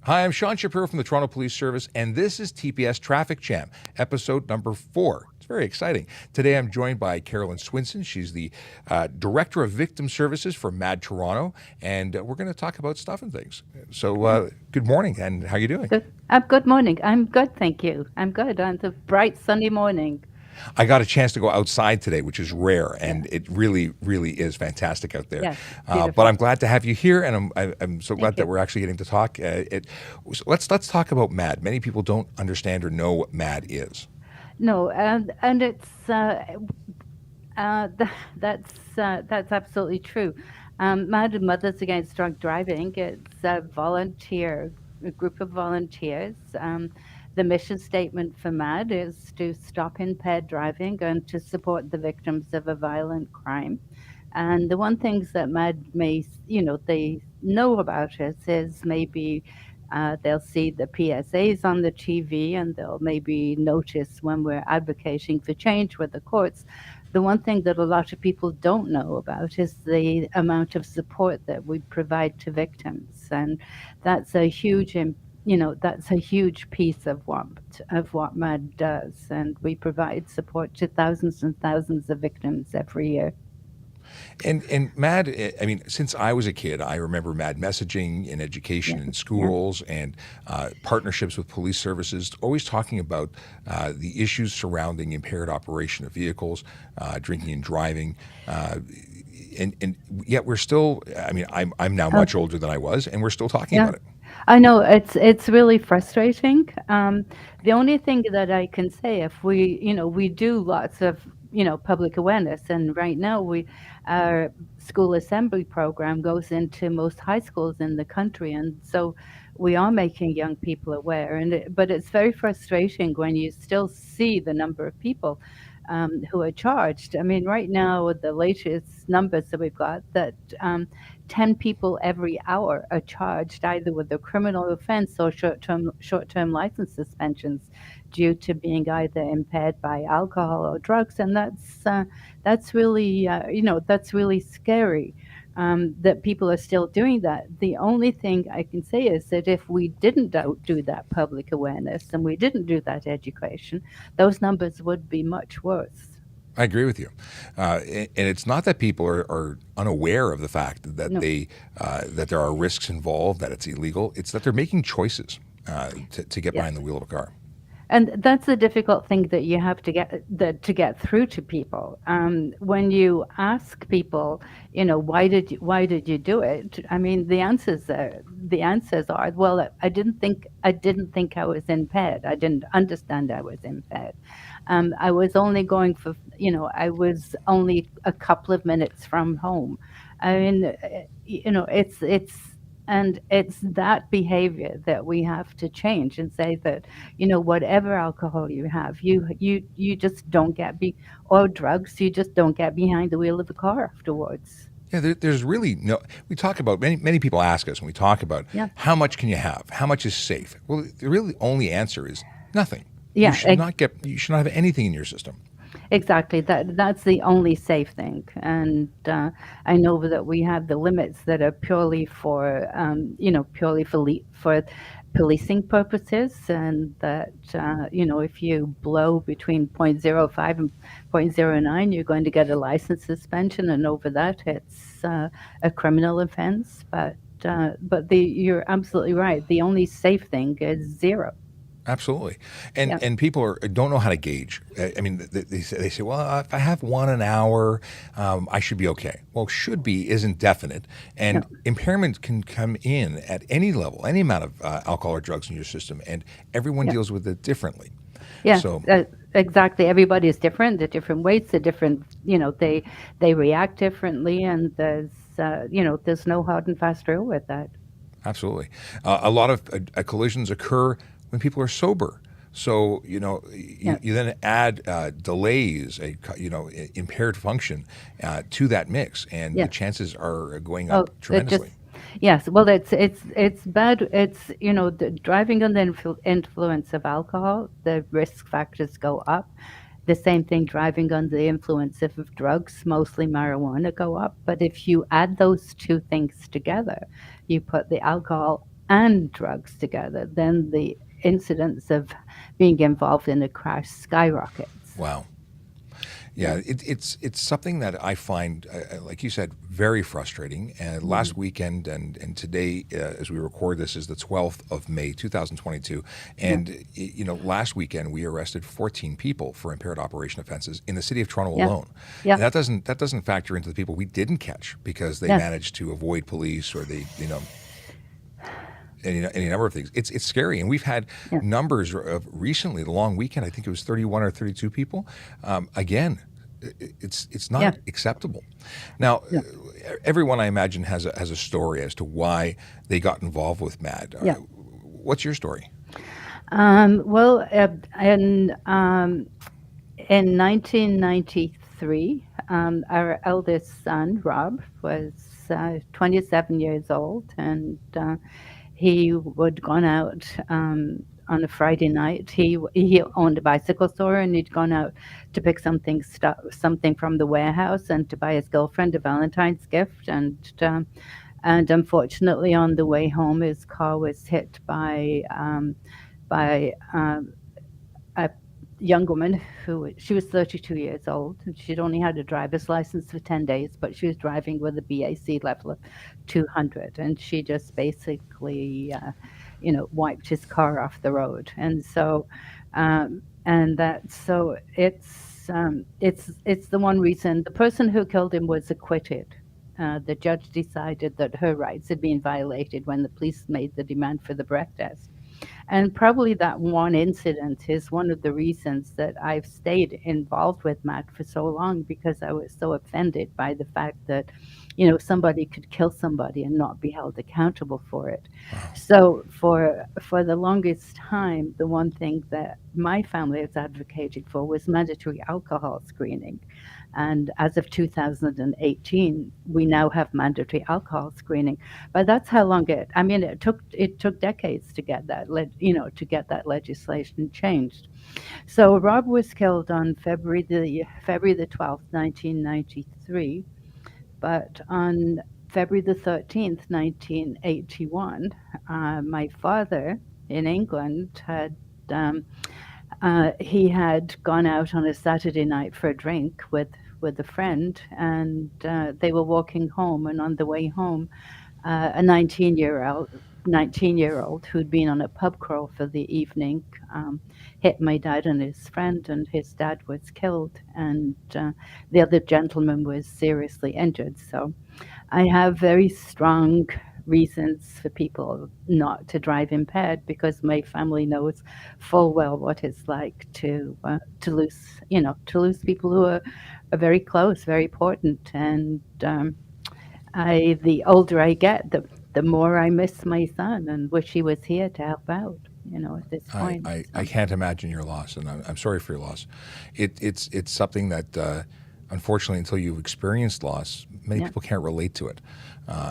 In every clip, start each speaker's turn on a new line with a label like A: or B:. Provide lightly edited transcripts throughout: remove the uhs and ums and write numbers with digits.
A: Hi, I'm Sean Shapiro from the Toronto Police Service, and this is TPS Traffic Jam, episode number 4. It's very exciting. Today I'm joined by Carolyn Swinson. She's the Director of Victim Services for MAD Toronto, and we're going to talk about stuff and things. So good morning, and how you doing?
B: Good morning. I'm good, thank you. I'm good on the bright sunny morning.
A: I got a chance to go outside today, which is rare,
B: Yeah.
A: and it really, really is fantastic out there.
B: Yes,
A: But
B: beautiful.
A: I'm glad to have you here, and I'm so glad
B: Thank
A: that
B: you.
A: we're actually getting to talk. So let's talk about MAD. Many people don't understand or know what MAD is.
B: No, and it's that's absolutely true. MAD, Mothers Against Drunk Driving, it's a group of volunteers. The mission statement for MAD is to stop impaired driving and to support the victims of a violent crime. And the one things that MAD they know about us is maybe they'll see the PSAs on the TV and they'll maybe notice when we're advocating for change with the courts. The one thing that a lot of people don't know about is the amount of support that we provide to victims, and that's a that's a huge piece of what MAD does, and we provide support to thousands and thousands of victims every year.
A: And MAD, I mean, since I was a kid, I remember MAD messaging in education
B: Yeah,
A: in
B: yeah,
A: schools and partnerships with police services, always talking about the issues surrounding impaired operation of vehicles, drinking and driving. And yet we're still, I mean, I'm now
B: oh,
A: much older than I was, and we're still talking
B: yeah.
A: about it.
B: I know it's really frustrating. The only thing that I can say, if we do lots of public awareness, and right now our school assembly program goes into most high schools in the country, and so we are making young people aware. But it's very frustrating when you still see the number of people who are charged. I mean, right now the latest numbers that we've got that 10 people every hour are charged either with a criminal offense or short-term license suspensions due to being either impaired by alcohol or drugs, and that's really that's really scary. That people are still doing that. The only thing I can say is that if we didn't do that public awareness and we didn't do that education, those numbers would be much worse.
A: I agree with you, and it's not that people are unaware of the fact that
B: No,
A: that there are risks involved, that it's illegal. It's that they're making choices to get behind
B: yes.
A: the wheel of a car.
B: And that's the difficult thing that you have to get through to people. When you ask people, why did you do it? I mean, the answers are, well, I didn't think I was impaired. I didn't understand I was impaired. I was only going for, I was only a couple of minutes from home. I mean, it's that behavior that we have to change and say that, whatever alcohol you have, you just don't or drugs, you just don't get behind the wheel of a car afterwards.
A: Yeah, there's really no. We talk about many people ask us when we talk about
B: Yeah.
A: how much can you have, how much is safe. Well, the really only answer is nothing. You
B: Yeah,
A: should not get. You should not have anything in your system.
B: exactly. That's the only safe thing, and I know that we have the limits that are purely for policing purposes, and that if you blow between zero point zero 0.05 and zero point zero 0.09, you're going to get a license suspension, and over that, it's a criminal offense. But you're absolutely right. The only safe thing is zero.
A: Absolutely,
B: Yeah.
A: and people don't know how to gauge. I mean, they say, well, if I have one an hour, I should be okay. Well, should be isn't definite,
B: No.
A: and impairment can come in at any level, any amount of alcohol or drugs in your system, and everyone
B: Yeah.
A: deals with it differently.
B: Yeah,
A: So
B: exactly. Everybody is different. They're different weights. They're different. They react differently, and there's no hard and fast rule with that.
A: absolutely. A lot of collisions occur when people are sober. So,
B: Yeah.
A: you then add delays, impaired function to that mix, and the
B: Yeah.
A: chances are going
B: Oh,
A: up
B: it just
A: tremendously.
B: yes. Well, it's bad. It's the driving under the influence of alcohol. The risk factors go up. The same thing, driving under the influence of drugs, mostly marijuana, go up. But if you add those two things together, you put the alcohol and drugs together, then the incidence of being involved in a crash skyrockets.
A: Wow.
B: Yeah.
A: Yeah, it's something that I find, like you said, very frustrating. And
B: Mhm.
A: last weekend and today, as we record this, is the 12th of May, 2022.
B: Yeah.
A: And last weekend we arrested 14 people for impaired operation offenses in the city of Toronto
B: Yeah.
A: alone.
B: Yeah.
A: And that doesn't factor into the people we didn't catch because they
B: Yes.
A: managed to avoid police or they any number of things. It's scary, and we've had
B: Yeah.
A: numbers of recently the long weekend. I think it was 31 or 32 people. Again, it's
B: Yeah.
A: not acceptable. Now,
B: Yeah.
A: everyone I imagine has a story as to why they got involved with MAD.
B: Yeah.
A: What's your story?
B: Well, in 1993, our eldest son, Rob, was 27 years old, and he would gone out on a Friday night. He owned a bicycle store, and he'd gone out to pick something from the warehouse and to buy his girlfriend a Valentine's gift. And unfortunately, on the way home, his car was hit by a young woman who she was 32 years old, and she'd only had a driver's license for 10 days, but she was driving with a BAC level of 200, and she just basically wiped his car off the road. And so it's the one reason the person who killed him was acquitted. The judge decided that her rights had been violated when the police made the demand for the breath test. And probably that one incident is one of the reasons that I've stayed involved with Matt for so long, because I was so offended by the fact that, somebody could kill somebody and not be held accountable for it.
A: Wow.
B: So for the longest time, the one thing that my family has advocated for was mandatory alcohol screening. And as of 2018, we now have mandatory alcohol screening. But that's how long I mean, it took decades to get to get that legislation changed. So Rob was killed on February the 12th, 1993. But on February the 13th, 1981, my father in England um, he had gone out on a Saturday night for a drink with a friend, and they were walking home. And on the way home, a 19-year old who'd been on a pub crawl for the evening hit my dad and his friend, and his dad was killed, and the other gentleman was seriously injured. So I have very strong reasons for people not to drive impaired, because my family knows full well what it's like to lose people who are very close, very important. And the older I get, the more I miss my son and wish he was here to help out. At this
A: I,
B: point.
A: I, I
B: So
A: can't imagine your loss, and I'm sorry for your loss. It's something that, unfortunately, until you've experienced loss, many
B: yeah,
A: people can't relate to it.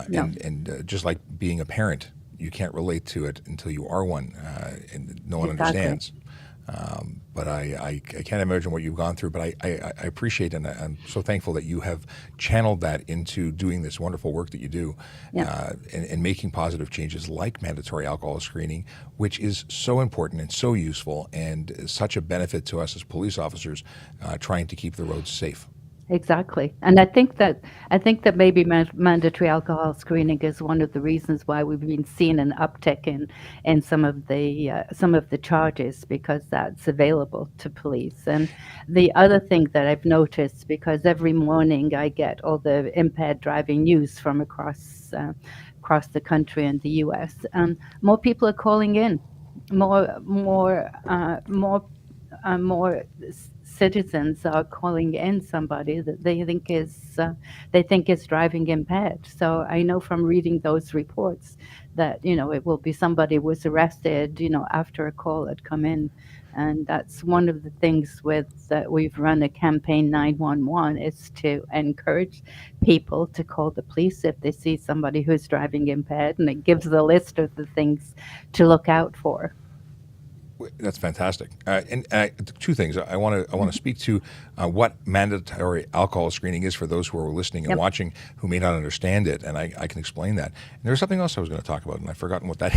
B: no,
A: And just like being a parent, you can't relate to it until you are one, and no one
B: exactly.
A: understands. But I can't imagine what you've gone through. But I appreciate and I'm so thankful that you have channeled that into doing this wonderful work that you do,
B: Yeah.
A: and making positive changes like mandatory alcohol screening, which is so important and so useful and such a benefit to us as police officers, trying to keep the roads safe.
B: Exactly. And I think that maybe mandatory alcohol screening is one of the reasons why we've been seeing an uptick in some of the charges, because that's available to police. And the other thing that I've noticed, because every morning I get all the impaired driving news from across the country and the U.S., more people are calling in, more citizens are calling in somebody that they think is driving impaired. So I know from reading those reports that it will be somebody was arrested after a call had come in. And that's one of the things with that we've run a campaign 911, is to encourage people to call the police if they see somebody who's driving impaired, and it gives the list of the things to look out for.
A: That's fantastic. And two things. I want to speak to what mandatory alcohol screening is for those who are listening and
B: Yep.
A: watching who may not understand it, and I can explain that. And there's something else I was going to talk about, and I've forgotten what that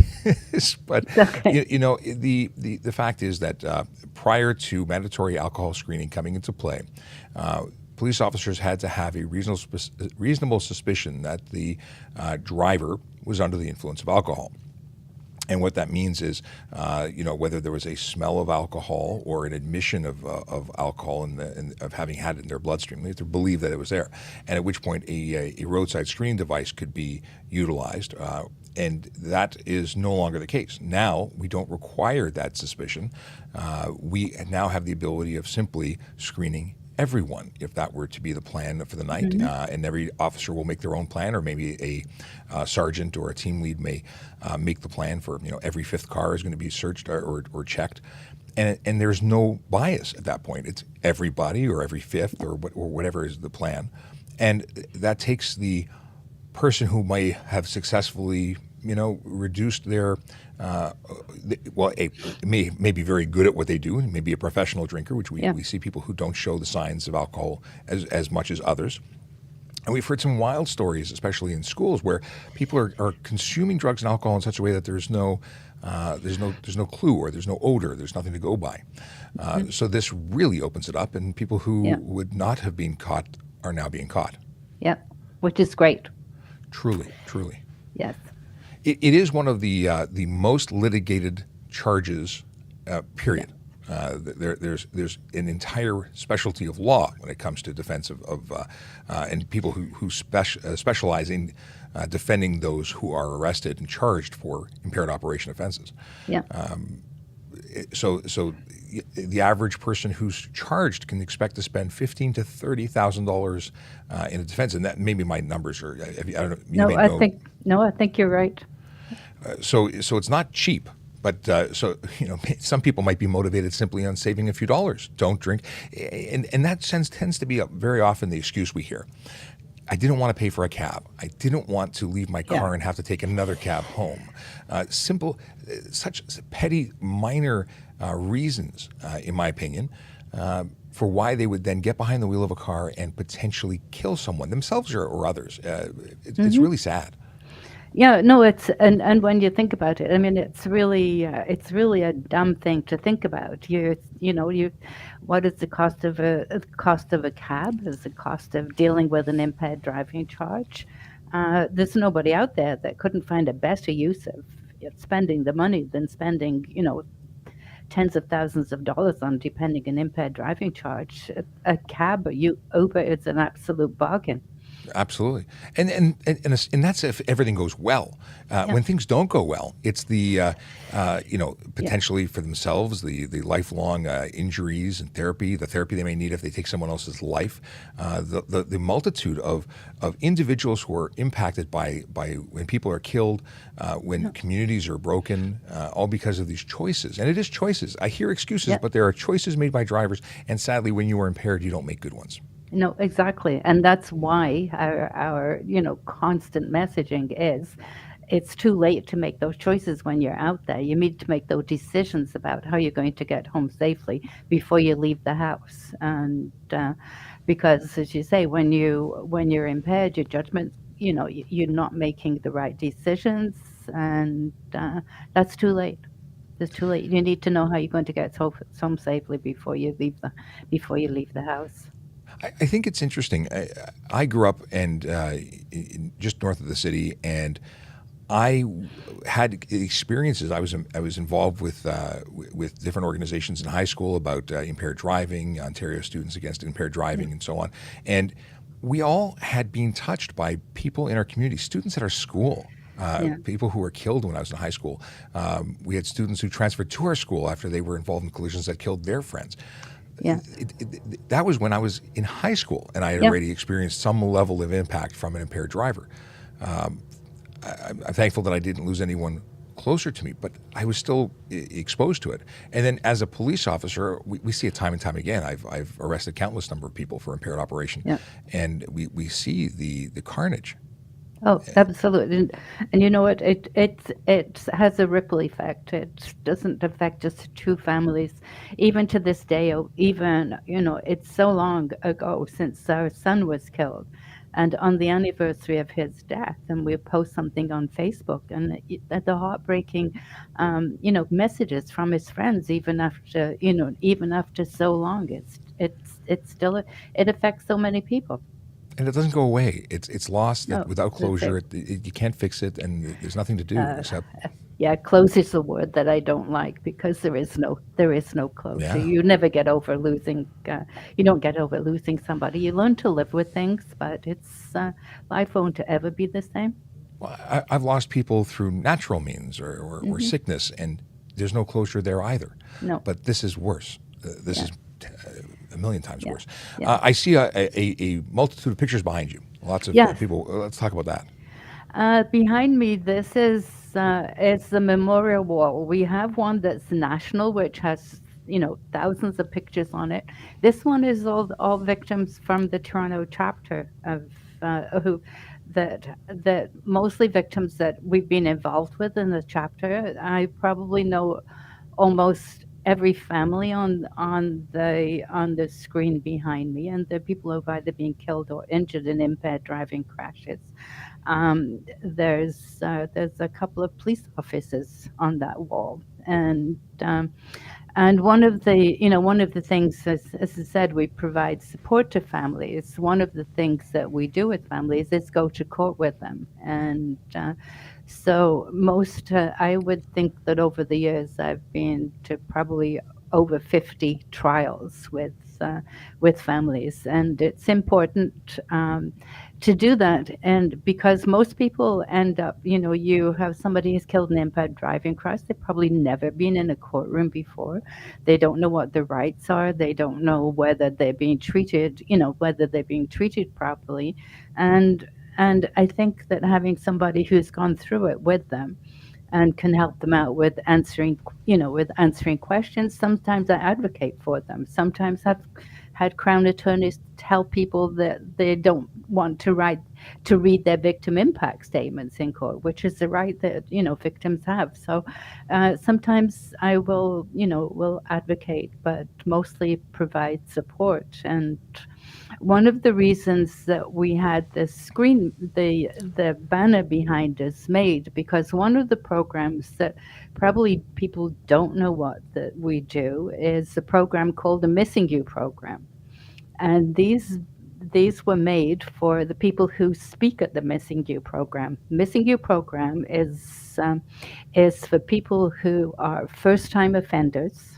A: is. But
B: Okay.
A: the fact is that prior to mandatory alcohol screening coming into play, police officers had to have a reasonable suspicion that the driver was under the influence of alcohol. And what that means is, whether there was a smell of alcohol or an admission of alcohol of having had it in their bloodstream, they have to believe that it was there. And at which point a roadside screening device could be utilized. And that is no longer the case. Now we don't require that suspicion. We now have the ability of simply screening everyone, if that were to be the plan for the night. And every officer will make their own plan, or maybe a sergeant or a team lead may make the plan for, every fifth car is going to be searched or checked. And there's no bias at that point. It's everybody or every fifth or whatever is the plan. And that takes the person who might have successfully, reduced their, may be very good at what they do, and maybe a professional drinker, which we see people who don't show the signs of alcohol as much as others. And we've heard some wild stories, especially in schools, where people are consuming drugs and alcohol in such a way that there's no clue, or there's no odor, there's nothing to go by. So this really opens it up, and people who would not have been caught are now being caught.
B: Yep. Which is great.
A: Truly, truly.
B: Yes.
A: It is one of the most litigated charges, period. There's an entire specialty of law when it comes to defense and people who specialize in defending those who are arrested and charged for impaired operation offenses.
B: Yeah.
A: So the average person who's charged can expect to spend $15,000 to $30,000 in a defense, and that maybe my numbers are. I don't know. You may know.
B: I think you're right.
A: So it's not cheap. But some people might be motivated simply on saving a few dollars. Don't drink, and that tends to be very often the excuse we hear. I didn't want to pay for a cab. I didn't want to leave my car and have to take another cab home. Such petty, minor reasons, in my opinion, for why they would then get behind the wheel of a car and potentially kill someone, themselves or others. It's really sad.
B: Yeah, no, and when you think about it, I mean, it's really a dumb thing to think about. What is the cost of a cab? Is the cost of dealing with an impaired driving charge? There's nobody out there that couldn't find a better use of spending the money than spending, tens of thousands of dollars on depending an impaired driving charge. A cab or Uber is an absolute bargain.
A: Absolutely, and that's if everything goes well. When things don't go well, it's the potentially for themselves the lifelong injuries and the therapy they may need if they take someone else's life, the multitude of individuals who are impacted by when people are killed, when communities are broken, all because of these choices. And it is choices. I hear excuses, but there are choices made by drivers, and sadly, when you are impaired, you don't make good ones.
B: No, exactly. And that's why our constant messaging is it's too late to make those choices when you're out there. You need to make those decisions about how you're going to get home safely before you leave the house. And because, as you say, when you're impaired, your judgment, you're not making the right decisions, and that's too late. It's too late. You need to know how you're going to get home safely before you leave the house.
A: I think it's interesting. I grew up just north of the city, and I had experiences. I was involved with different organizations in high school about impaired driving, Ontario Students Against Impaired Driving, and so on. And we all had been touched by people in our community, students at our school. People who were killed when I was in high school. We had students who transferred to our school after they were involved in collisions that killed their friends.
B: Yeah.
A: That was when I was in high school, and I had already experienced some level of impact from an impaired driver. I'm thankful that I didn't lose anyone closer to me, but I was still exposed to it. And then as a police officer, we see it time and time again. I've arrested countless number of people for impaired operation, and we see the carnage.
B: Oh, absolutely. And you know what? It has a ripple effect. It doesn't affect just two families. Even to this day, even, it's so long ago since our son was killed. And on the anniversary of his death, and we post something on Facebook, and the heartbreaking, messages from his friends, even after so long, it's still, it affects so many people.
A: And it doesn't go away. It's lost. That
B: No,
A: without
B: that's
A: closure,
B: it.
A: you can't fix it, and there's nothing to do except,
B: Yeah, close is a word that I don't like because there is no closure.
A: yeah.
B: You never get over losing. You don't get over losing somebody. You learn to live with things, but life won't ever be the same.
A: Well, I've lost people through natural means or
B: Hmm.
A: sickness, and there's no closure there either.
B: No.
A: But this is worse. This
B: Yeah.
A: is a million times
B: Yeah.
A: worse.
B: Yeah.
A: I see a multitude of pictures behind you. Lots of
B: Yes.
A: people. Let's talk about that.
B: Behind me, this is it's the memorial wall. We have one that's national, which has thousands of pictures on it. This one is all victims from the Toronto chapter of who that mostly victims that we've been involved with in the chapter. I probably know almost every family on the screen behind me, and the people who've either been killed or injured in impaired driving crashes. There's a couple of police officers on that wall, and one of the things, as I said, we provide support to families. One of the things that we do with families is go to court with them, and I would think that over the years I've been to probably over 50 trials with families, and it's important to do that. And because most people end up, you have somebody who's killed in an impaired driving crash, they've probably never been in a courtroom before. They don't know what their rights are. They don't know whether they're being treated properly, and and I think that having somebody who's gone through it with them and can help them out with answering questions. Sometimes I advocate for them. Sometimes I've had crown attorneys tell people that they don't want to read their victim impact statements in court, which is the right that victims have. So sometimes I will advocate, but mostly provide support. And one of the reasons that we had the banner behind us made, because one of the programs that probably people don't know what that we do is a program called the Missing You program, and these were made for the people who speak at the Missing You program. Missing You program is for people who are first time offenders.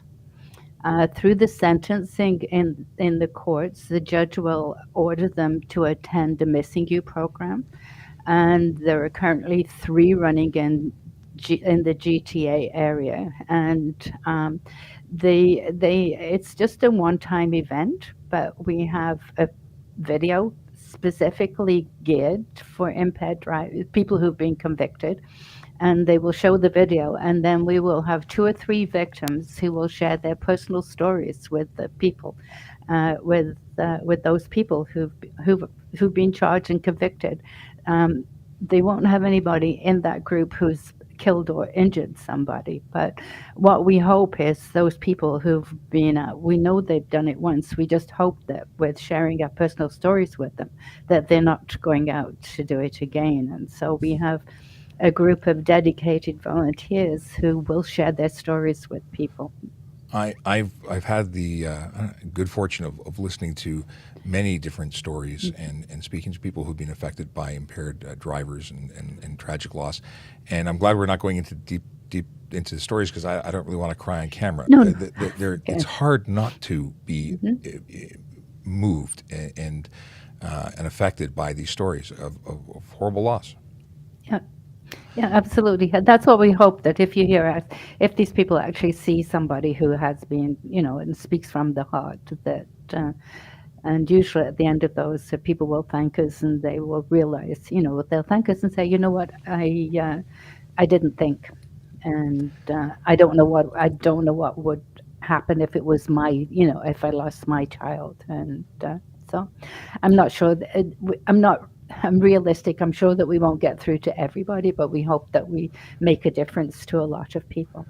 B: Through the sentencing in the courts, the judge will order them to attend the Missing You program, and there are currently three running in the GTA area, and it's just a one-time event, but we have a video specifically geared for people who've been convicted, and they will show the video, and then we will have two or three victims who will share their personal stories with the people, with those people who've been charged and convicted. Um, they won't have anybody in that group who's killed or injured somebody, but what we hope is those people who've been we know they've done it once. We just hope that with sharing our personal stories with them, that they're not going out to do it again. And so we have a group of dedicated volunteers who will share their stories with people.
A: I've had the good fortune of listening to many different stories and speaking to people who've been affected by impaired drivers and tragic loss. And I'm glad we're not going into deep into the stories because I don't really want to cry on camera.
B: No, no.
A: It's
B: Okay.
A: hard not to be
B: Hmm.
A: moved and affected by these stories of horrible loss.
B: Yeah. Yeah, absolutely. And that's what we hope, that if these people actually see somebody who has been, and speaks from the heart, and usually at the end of those, people will thank us, and they will realize, they'll thank us and say, you know what, I didn't think, and I don't know what would happen if it was if I lost my child, and so I'm not sure. I'm not. I'm realistic. I'm sure that we won't get through to everybody, but we hope that we make a difference to a lot of people.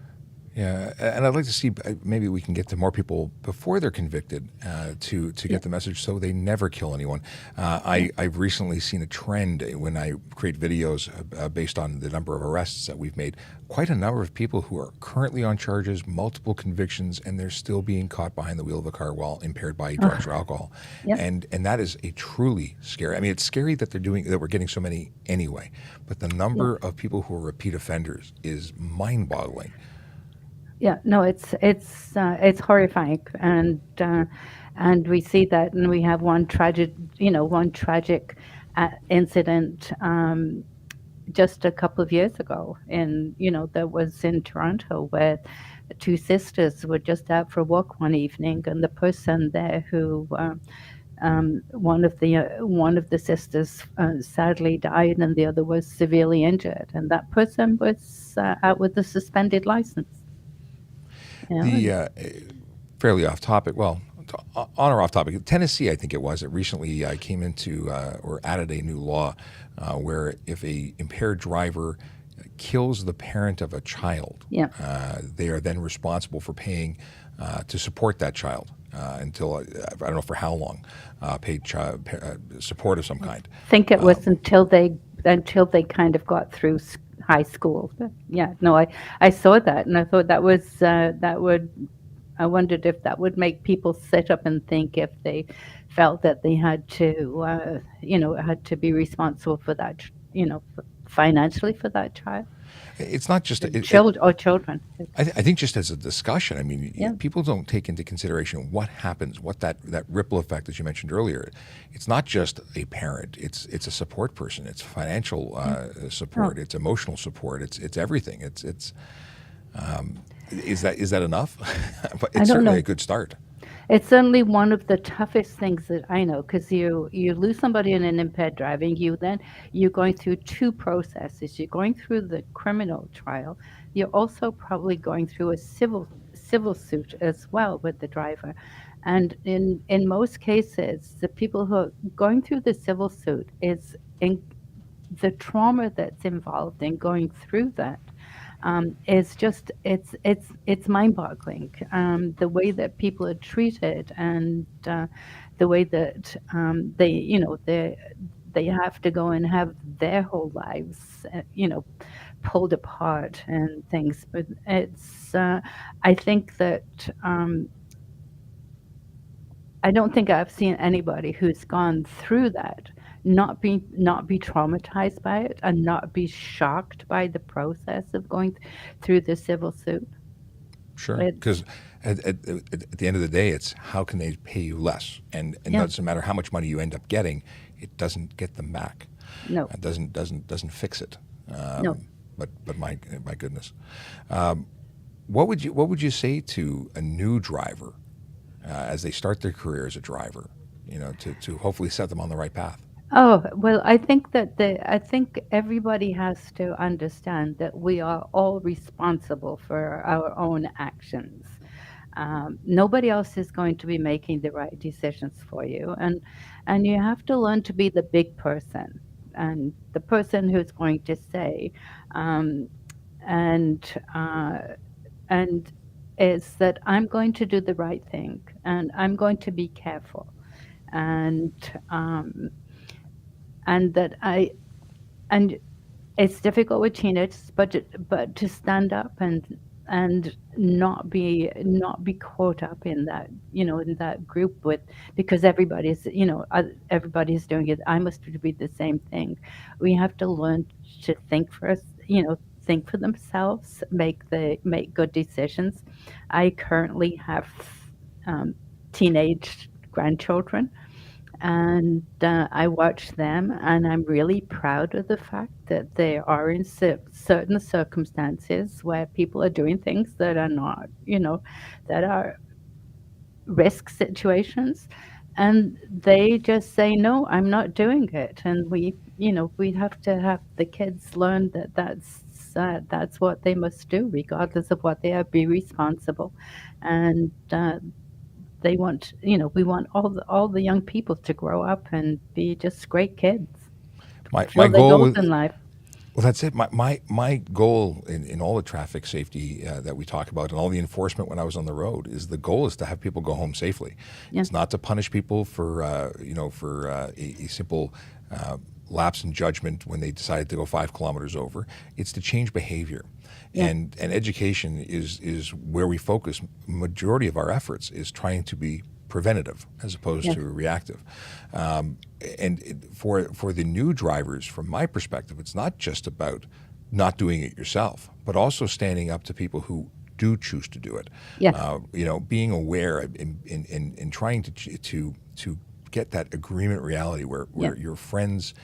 A: Yeah, and I'd like to see maybe we can get to more people before they're convicted to
B: Yeah,
A: get the message so they never kill anyone.
B: yeah,
A: I've recently seen a trend when I create videos based on the number of arrests that we've made. Quite a number of people who are currently on charges, multiple convictions, and they're still being caught behind the wheel of a car while impaired by drugs or alcohol,
B: yeah,
A: and that is a truly scary. I mean, it's scary that we're getting so many anyway, but the
B: yeah.
A: number of people who are repeat offenders is mind-boggling.
B: Yeah, no, it's horrifying, and we see that, and we have one tragic incident just a couple of years ago, that was in Toronto, where two sisters were just out for a walk one evening, and the person there who one of the sisters sadly died, and the other was severely injured, and that person was out with a suspended license.
A: The
B: And
A: fairly off topic, well, on or off topic, Tennessee, I think it was, it recently came into or added a new law where if a impaired driver kills the parent of a child,
B: yeah.
A: they are then responsible for paying to support that child until I don't know for how long, paid child support of some kind.
B: Think it was until they kind of got through high school. But yeah, no, I saw that, and I thought that would. I wondered if that would make people sit up and think if they felt that they had to be responsible for that, financially for that child,
A: It's not just
B: children.
A: I think just as a discussion, I mean,
B: Yeah,
A: people don't take into consideration what happens, what that ripple effect, as you mentioned earlier. It's not just a parent; it's a support person. It's financial
B: yeah. Oh,
A: support. It's emotional support. It's everything. Is that enough? But
B: I
A: it's
B: don't
A: certainly a
B: know.
A: good start.
B: It's certainly one of the toughest things that I know, because you lose somebody in an impaired driving. You're going through two processes. You're going through the criminal trial. You're also probably going through a civil suit as well with the driver. And in most cases, the people who are going through the civil suit is in the trauma that's involved in going through that is just it's mind-boggling. The way that people are treated, and the way that they have to go and have their whole lives pulled apart and things. But I think that I don't think I've seen anybody who's gone through that not be traumatized by it, and not be shocked by the process of going through the civil suit.
A: Sure,
B: It's
A: because at the end of the day, it's how can they pay you less, and it
B: Yeah,
A: doesn't matter how much money you end up getting, it doesn't get them back.
B: no,
A: It doesn't fix it.
B: no.
A: But my goodness, what would you say to a new driver as they start their career as a driver? To hopefully set them on the right path.
B: Oh, well, I think everybody has to understand that we are all responsible for our own actions. Nobody else is going to be making the right decisions for you, and you have to learn to be the big person, and the person who's going to say, um, and and is that I'm going to do the right thing, and I'm going to be careful, and um, and that I and it's difficult with teenagers, but to stand up and not be caught up in that, in that group, because everybody's doing it. I must be the same thing. We have to learn to think for us, think for themselves, make good decisions. I currently have um, teenage grandchildren, and I watch them, and I'm really proud of the fact that they are in certain circumstances where people are doing things that are not, that are risk situations, and they just say, "No, I'm not doing it." And we have to have the kids learn that that's what they must do, regardless of what they are. Be responsible, and we want all the young people to grow up and be just great kids.
A: My
B: Fill their
A: goal
B: goals
A: with
B: in life.
A: Well, that's it. My goal in all the traffic safety that we talk about and all the enforcement when I was on the road is the goal is to have people go home safely.
B: Yeah.
A: It's not to punish people for a simple lapse in judgment when they decided to go 5 kilometers over. It's to change behavior,
B: Yeah.
A: and education is where we focus. Majority of our efforts is trying to be preventative as opposed
B: Yes.
A: to reactive. For the new drivers, from my perspective, it's not just about not doing it yourself, but also standing up to people who do choose to do it.
B: Yes.
A: Being aware and trying to get that agreement reality where
B: Yeah.
A: your friends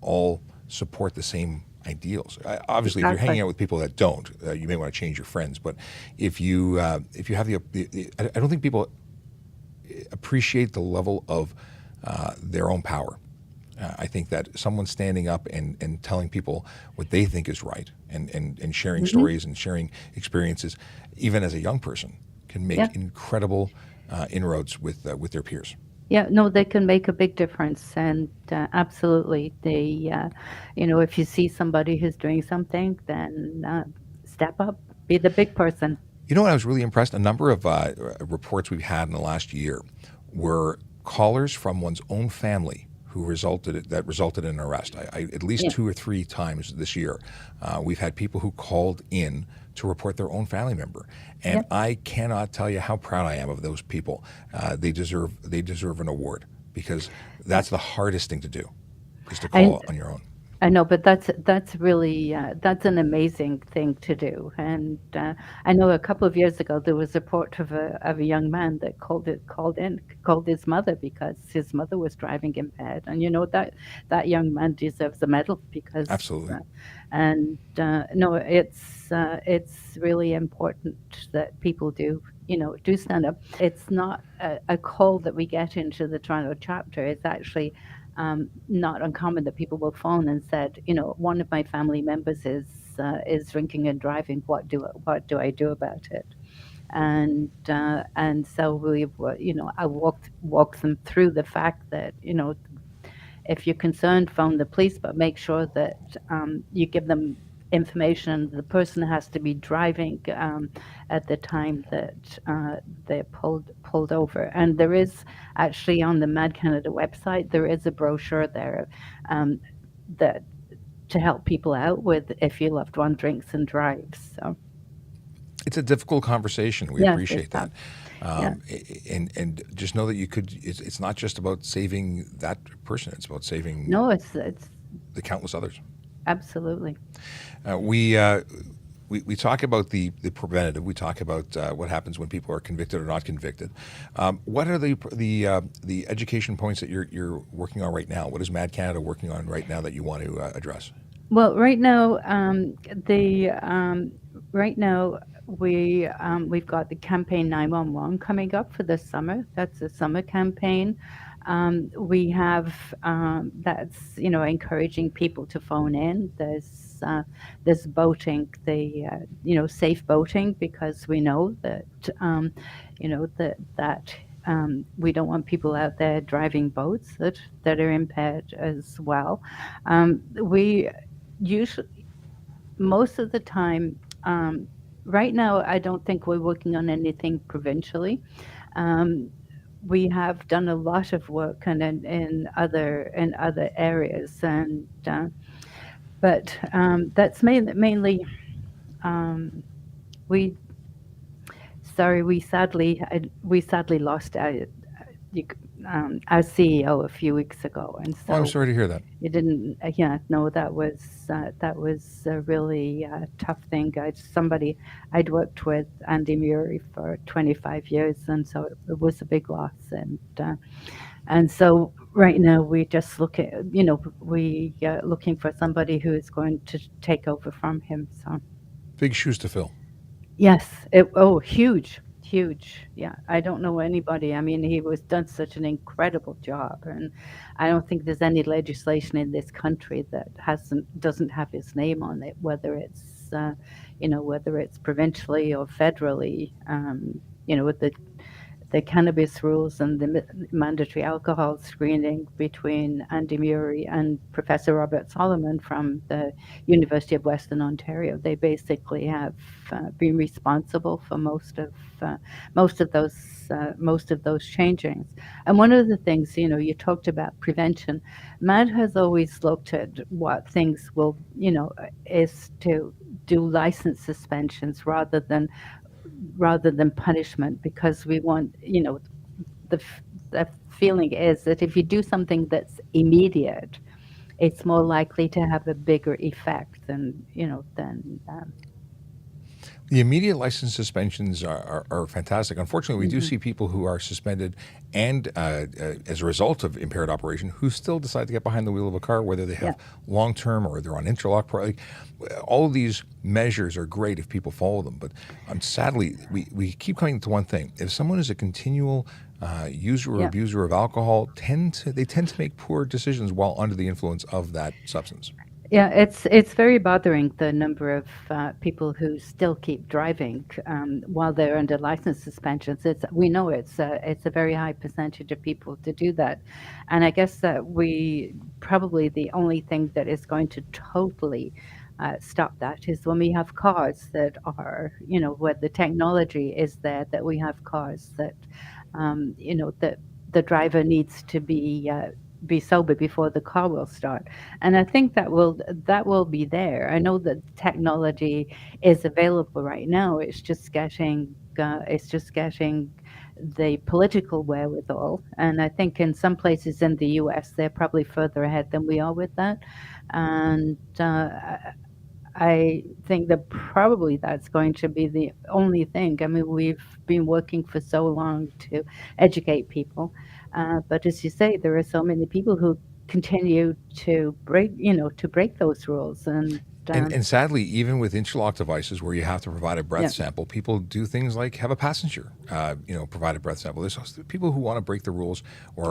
A: all support the same ideals. Obviously, if you're
B: Exactly.
A: hanging out with people that don't, you may want to change your friends. But if you have I don't think people appreciate the level of their own power. I think that someone standing up and telling people what they think is right and sharing
B: Hmm.
A: stories and sharing experiences, even as a young person, can
B: Yeah.
A: make incredible inroads with their peers.
B: Yeah, no, they can make a big difference, and absolutely, if you see somebody who's doing something, then step up, be the big person.
A: You know what I was really impressed? A number of reports we've had in the last year were callers from one's own family who resulted in an arrest. At least
B: Yeah,
A: 2 or 3 times this year, we've had people who called in to report their own family member,
B: yeah.
A: and I cannot tell you how proud I am of those people. They deserve an award because that's the hardest thing to do, is to
B: I
A: call on your own.
B: I know, but that's really that's an amazing thing to do. And I know a couple of years ago there was a report of a young man that called his mother because his mother was driving impaired, and that young man deserves a medal because.
A: Absolutely.
B: And no, it's really important that people do stand up. It's not a call that we get into the Toronto chapter. It's actually not uncommon that people will phone and said, one of my family members is drinking and driving. What do I do about it? And so I walk them through the fact that if you're concerned, phone the police, but make sure that you give them information. The person has to be driving at the time that they're pulled over. And there is actually on the Mad Canada website, there is a brochure there um, that to help people out with if your loved one drinks and drives. So
A: It's a difficult conversation. We
B: yes, it's
A: appreciate
B: tough.
A: that,
B: Yeah.
A: and just know that you could. It's not just about saving that person. It's about saving
B: No, it's
A: the countless others.
B: absolutely.
A: Uh, we, uh, we talk about the preventative. We talk about what happens when people are convicted or not convicted. What are the education points that you're working on right now? What is Mad Canada working on right now that you want to address?
B: Well, the right now we've got the campaign 911 coming up for the summer. That's a summer campaign. We have that's encouraging people to phone in. There's boating, safe boating, because we know that we don't want people out there driving boats that are impaired as well. We usually most of the time right now I don't think we're working on anything provincially. um, we have done a lot of work in other areas, and but that's mainly um, we we sadly lost you our CEO a few weeks ago, and
A: Oh, I'm
B: so
A: sorry to hear that.
B: you didn't, yeah, no, that was a really tough thing. I'd worked with Andy Murray for 25 years, and so it was a big loss. And so right now we just looking for somebody who is going to take over from him. So
A: Big shoes to fill.
B: yes, huge, huge. Yeah, I don't know anybody. I mean, he was done such an incredible job, and I don't think there's any legislation in this country that doesn't have his name on it, whether it's provincially or federally. With the cannabis rules and the mandatory alcohol screening between Andy Murray and Professor Robert Solomon from the University of Western Ontario. They basically have been responsible for uh, most of those changings. And one of the things, you talked about prevention. Matt has always looked at what things will, is to do license suspensions rather than punishment, because we want, the the feeling is that if you do something that's immediate, it's more likely to have a bigger effect than.
A: The immediate license suspensions are fantastic. Unfortunately, we do
B: Mhm.
A: see people who are suspended and as a result of impaired operation who still decide to get behind the wheel of a car, whether they
B: Yeah.
A: have long term or they're on interlock. All of these measures are great if people follow them, but sadly, we keep coming to one thing. If someone is a continual user or
B: Yeah.
A: abuser of alcohol, they tend to make poor decisions while under the influence of that substance.
B: Yeah, it's very bothering, the number of people who still keep driving while they're under license suspensions. We know it's a very high percentage of people to do that, and I guess that we probably the only thing that is going to totally stop that is when we have cars that are, where the technology is there, that we have cars that that the driver needs to be sober before the car will start. And I think that will be there. I know that technology is available right now. It's just getting the political wherewithal. And I think in some places in the US, they're probably further ahead than we are with that. And I think that probably that's going to be the only thing. I mean, we've been working for so long to educate people, but as you say, there are so many people who continue to break those rules, and
A: And sadly, even with interlock devices where you have to provide a breath
B: yeah,
A: sample, people do things like have a passenger, provide a breath sample. There's also people who want to break the rules
B: yeah,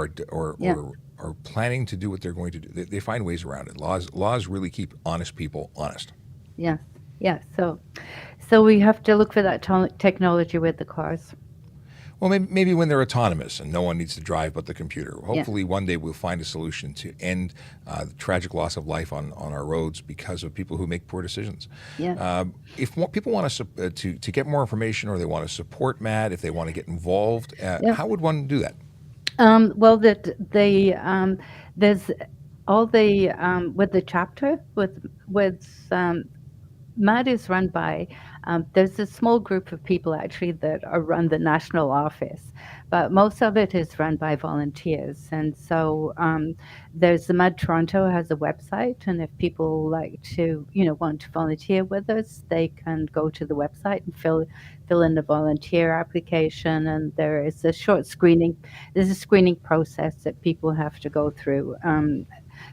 A: or are planning to do what they're going to do. They find ways around it. Laws really keep honest people honest.
B: yes, yes. So we have to look for that technology with the cars.
A: Well, maybe when they're autonomous and no one needs to drive but the computer.
B: Yeah,
A: Hopefully, one day we'll find a solution to end the tragic loss of life on our roads because of people who make poor decisions.
B: yeah.
A: If people want to get more information or they want to support MAD, if they want to get involved,
B: Yeah.
A: how would one do that?
B: Well, there's all the with the chapter with MAD is run by, there's a small group of people actually that are run the national office, but most of it is run by volunteers. And so there's the MAD Toronto has a website, and if people like to, want to volunteer with us, they can go to the website and fill in the volunteer application. And there's a screening process that people have to go through.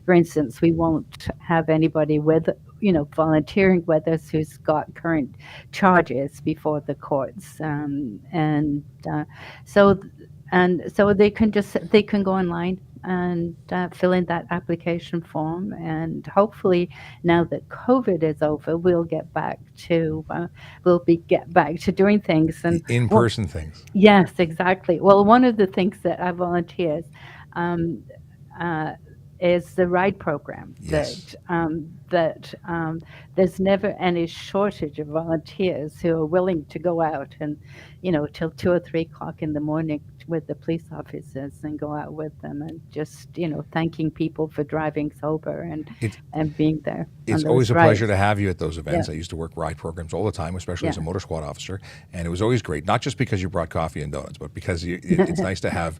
B: For instance, we won't have anybody volunteering with us who's got current charges before the courts, and so so they can go online and fill in that application form, and hopefully now that COVID is over, we'll get back to doing things. And
A: In
B: well,
A: person things.
B: yes, exactly. Well, one of the things that our volunteers um, uh, is the ride program
A: Yes.
B: that there's never any shortage of volunteers who are willing to go out and, till 2 or 3 o'clock in the morning with the police officers and go out with them and just, thanking people for driving sober
A: It,
B: and being there on
A: It's always
B: those
A: a pleasure
B: rides.
A: to have you at those
B: Yeah,
A: events. I used to work ride programs all the time, especially as
B: yeah,
A: a motor squad officer, and it was always great. Not just because you brought coffee and donuts, but because it's nice to have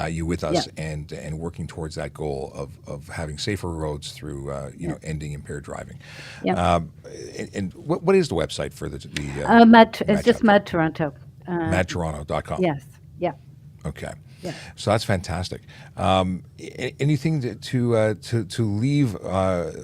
A: you with
B: yeah,
A: us and working towards that goal of having safer roads through
B: yeah,
A: ending impaired driving.
B: yeah.
A: Um, and what is the website for
B: It's
A: Mad
B: just
A: chapter?
B: Mad Toronto.
A: MadToronto.com.
B: Yes, yeah,
A: Okay,
B: yeah.
A: so that's fantastic. Anything to leave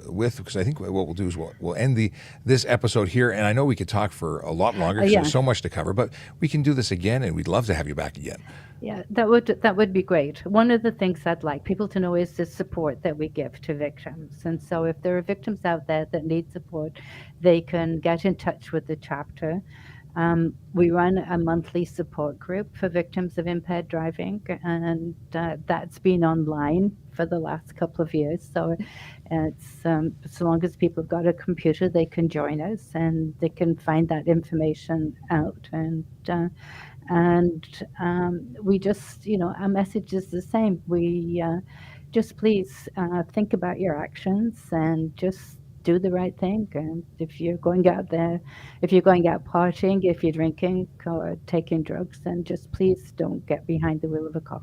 A: with? Because I think what we'll do is we'll end this episode here, and I know we could talk for a lot longer because there's
B: Yeah.
A: so much to cover. But we can do this again, and we'd love to have you back again.
B: Yeah, that would be great. One of the things I'd like people to know is the support that we give to victims. And so if there are victims out there that need support, they can get in touch with the chapter. We run a monthly support group for victims of impaired driving, and that's been online for the last couple of years. So it's so long as people have got a computer, they can join us and they can find that information out. And we just, our message is the same. We just please think about your actions and just do the right thing. And if you're going out there, if you're going out partying, if you're drinking or taking drugs, then just please don't get behind the wheel of a car.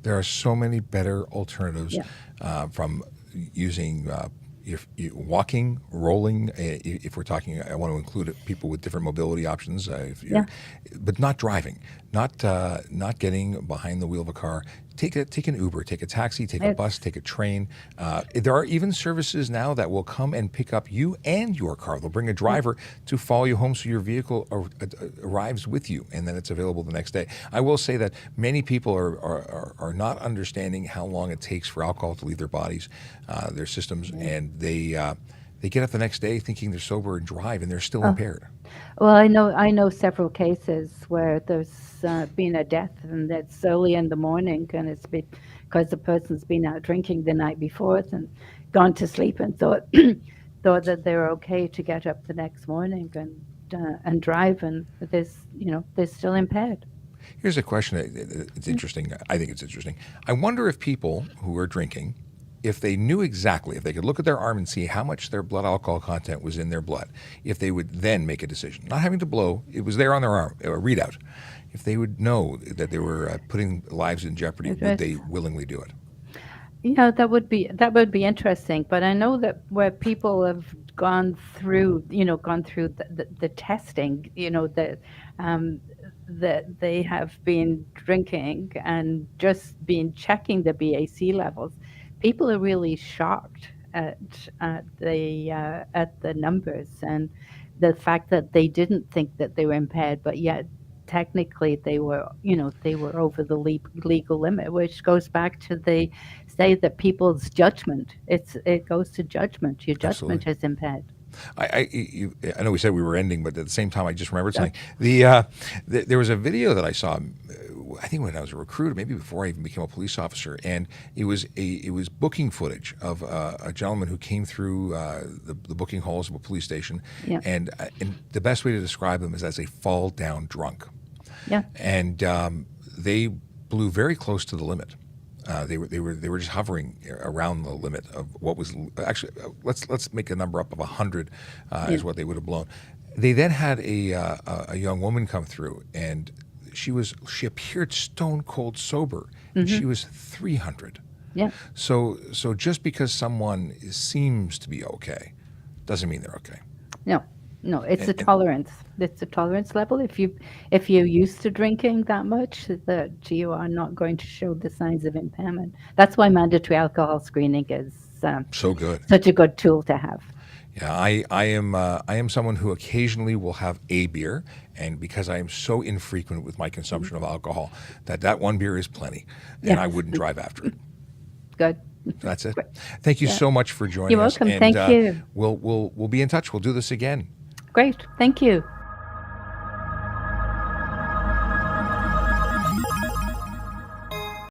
A: There are so many better alternatives
B: Yeah.
A: from using if walking, rolling. If we're talking, I want to include people with different mobility options.
B: Yeah.
A: But not driving, not getting behind the wheel of a car. Take an Uber, take a taxi, take a bus, take a train. There are even services now that will come and pick up you and your car. They'll bring a driver to follow you home so your vehicle arrives with you, and then it's available the next day. I will say that many people are not understanding how long it takes for alcohol to leave their bodies, their systems, and they get up the next day thinking they're sober and drive, and they're still impaired.
B: Well, I know several cases where there's been a death, and it's early in the morning, and it's because the person's been out drinking the night before and gone to sleep and thought thought that they were okay to get up the next morning and drive, and they're still impaired.
A: Here's a question. It's interesting. I think it's interesting. I wonder if people who are drinking, if they knew exactly, if they could look at their arm and see how much their blood alcohol content was in their blood, if they would then make a decision, not having to blow, it was there on their arm, a readout. If they would know that they were putting lives in jeopardy, would they willingly do it?
B: That would be interesting. But I know that where people have gone through the testing, that they have been drinking and just been checking the BAC levels. People are really shocked at the numbers and the fact that they didn't think that they were impaired, but yet technically they were over the legal limit, which goes back to the say that people's judgment. It goes to judgment. Your judgment is impaired.
A: I know we said we were ending, but at the same time, I just remembered something. There was a video that I saw, I think when I was a recruiter, maybe before I even became a police officer, and it was booking footage of a gentleman who came through the booking halls of a police station,
B: Yeah.
A: and the best way to describe him is as a fall down drunk.
B: Yeah.
A: And they blew very close to the limit. They were just hovering around the limit of what was actually. Let's make a number up of 100 is what they would have blown. They then had a young woman come through, and she appeared stone cold sober. And she was 300.
B: Yeah.
A: So just because someone seems to be okay, doesn't mean they're okay.
B: No, it's a tolerance. It's a tolerance level. If you're used to drinking that much, that you are not going to show the signs of impairment. That's why mandatory alcohol screening is
A: So good.
B: such a good tool to have.
A: Yeah, I am someone who occasionally will have a beer, and because I am so infrequent with my consumption of alcohol, that one beer is plenty, and I wouldn't drive after it.
B: Good.
A: That's it. Thank you so much for joining
B: You're
A: us.
B: welcome.
A: And,
B: Thank you.
A: We'll be in touch. We'll do this again.
B: Great. Thank you.